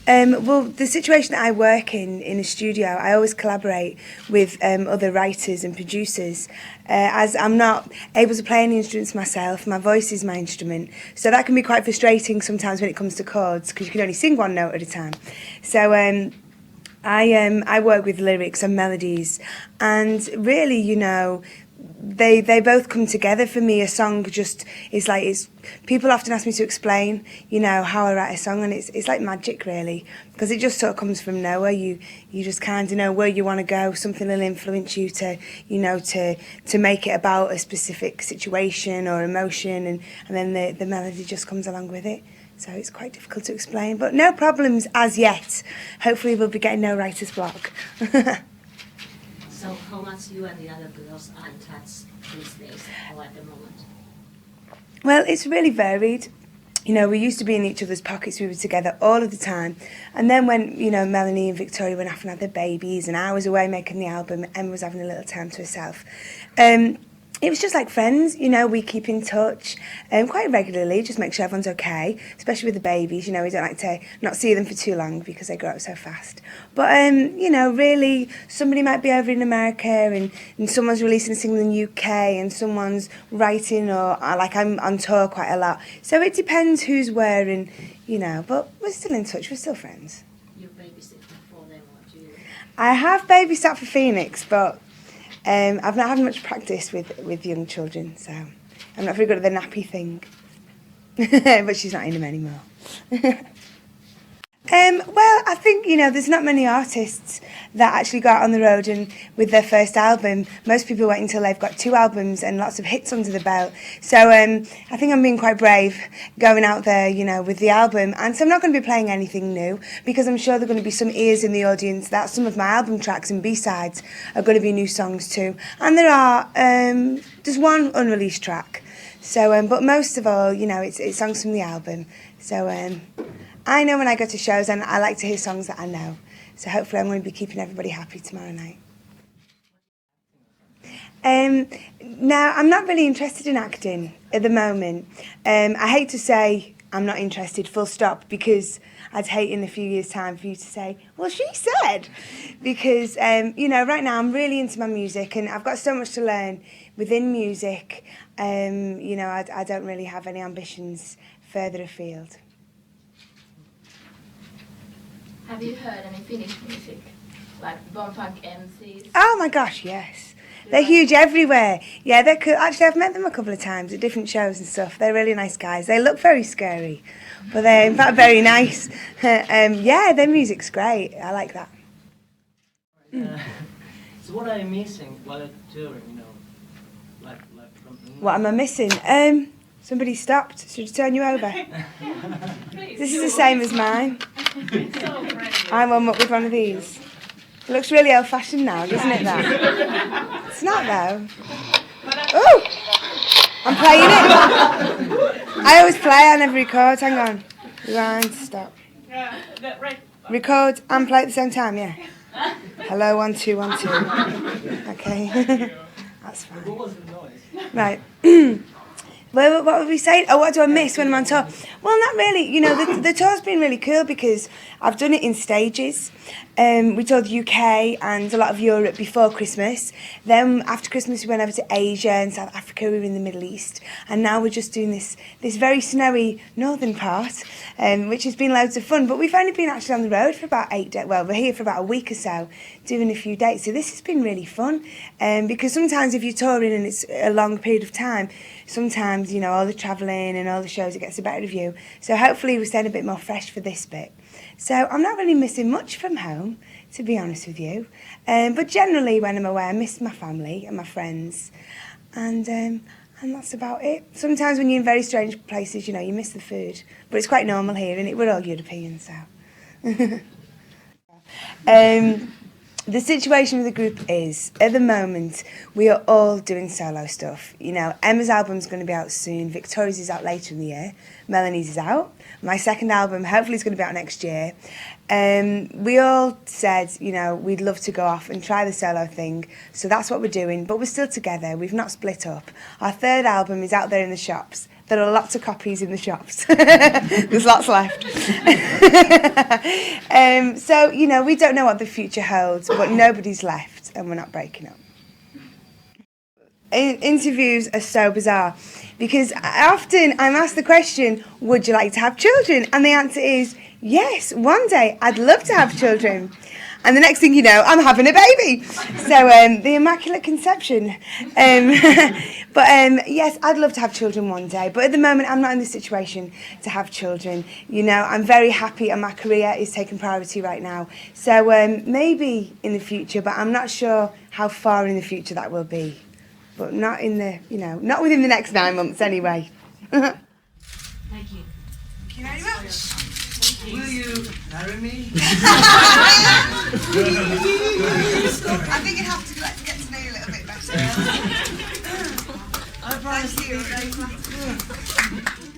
Well, the situation that I work in a studio, I always collaborate with other writers and producers. As I'm not able to play any instruments myself, my voice is my instrument. So that can be quite frustrating sometimes when it comes to chords, because you can only sing one note at a time. So I work with lyrics and melodies, and really, you know, they both come together for me. A song just is like, it's people often ask me to explain, you know, how I write a song, and it's like magic really, because it just sort of comes from nowhere. You just kind of know where you want to go. Something will influence you to, you know, to make it about a specific situation or emotion, and then the melody just comes along with it. So it's quite difficult to explain, but no problems as yet. Hopefully we'll be getting no writer's block. So how much you and the other girls are in touch these days or at the moment? Well, it's really varied. You know, we used to be in each other's pockets. We were together all of the time. And then when, you know, Melanie and Victoria went off and had their babies and I was away making the album, Emma was having a little time to herself. It was just like friends, you know, we keep in touch quite regularly, just make sure everyone's okay, especially with the babies. You know, we don't like to not see them for too long because they grow up so fast. But, you know, really, somebody might be over in America and someone's releasing a single in the UK and someone's writing, or like I'm on tour quite a lot. So it depends who's where, and, you know, but we're still in touch, we're still friends. You babysit for them, or do you? I have babysat for Phoenix, but I've not had much practice with young children, so I'm not very good at the nappy thing. But she's not in them anymore. Well, I think, you know, there's not many artists that actually go out on the road and with their first album. Most people wait until they've got 2 albums and lots of hits under the belt. So I think I'm being quite brave going out there, you know, with the album. And so I'm not going to be playing anything new, because I'm sure there are going to be some ears in the audience that some of my album tracks and B-sides are going to be new songs too. And there are, there's one unreleased track. So, but most of all, you know, it's songs from the album. So I know when I go to shows, and I like to hear songs that I know. So hopefully I'm going to be keeping everybody happy tomorrow night. Now, I'm not really interested in acting at the moment. I hate to say I'm not interested, full stop, because I'd hate in a few years' time for you to say, well, she said. Because, you know, right now I'm really into my music, and I've got so much to learn within music. You know, I don't really have any ambitions further afield. Have you heard any Finnish music, like Punk MCs? Oh my gosh, yes. They're huge everywhere. Yeah, they're cool. Actually, I've met them a couple of times at different shows and stuff. They're really nice guys. They look very scary, but they're in fact very nice. Yeah, their music's great. I like that. So what are you missing while you're touring, you know? Like from What am I missing? Somebody stopped. Should I turn you over? This is the same as mine. I warm up with one of these. It looks really old-fashioned now, doesn't it, that? It's not, though. Oh! I'm playing it. I always play, I never record. Hang on. Rewind, stop. Record and play at the same time, yeah. Hello, 1, 2, 1, 2. Okay. That's fine. What was the noise? Right. Well, what were we saying? Oh, what do I miss when I'm on tour? Well, not really. You know, the tour's been really cool because I've done it in stages. We toured the UK and a lot of Europe before Christmas. Then after Christmas we went over to Asia and South Africa. We were in the Middle East. And now we're just doing this very snowy northern part, which has been loads of fun. But we've only been actually on the road for about 8 days. Well, we're here for about a week or so, doing a few dates. So this has been really fun. Because sometimes if you're touring and it's a long period of time, sometimes, you know, all the travelling and all the shows, it gets the better of you. So hopefully we're staying a bit more fresh for this bit. So I'm not really missing much from home, to be honest with you. But generally when I'm away, I miss my family and my friends. And that's about it. Sometimes when you're in very strange places, you know, you miss the food. But it's quite normal here, and we're all European, so. The situation with the group is, at the moment, we are all doing solo stuff. You know, Emma's album's going to be out soon. Victoria's is out later in the year. Melanie's is out. My second album hopefully is going to be out next year. We all said, you know, we'd love to go off and try the solo thing, so that's what we're doing, but we're still together. We've not split up. Our third album is out there in the shops. There are lots of copies in the shops. There's lots left. So, you know, we don't know what the future holds, but nobody's left and we're not breaking up. Interviews are so bizarre because often I'm asked the question, would you like to have children? And the answer is, yes, one day I'd love to have children. And the next thing you know, I'm having a baby. So the Immaculate Conception. Yes, I'd love to have children one day. But at the moment, I'm not in the situation to have children. You know, I'm very happy and my career is taking priority right now. So maybe in the future, but I'm not sure how far in the future that will be. But not in the, you know, not within the next 9 months anyway. Thank you. Thank you very much. Will you marry me? I think you'd have to get to know you a little bit better. I promise you.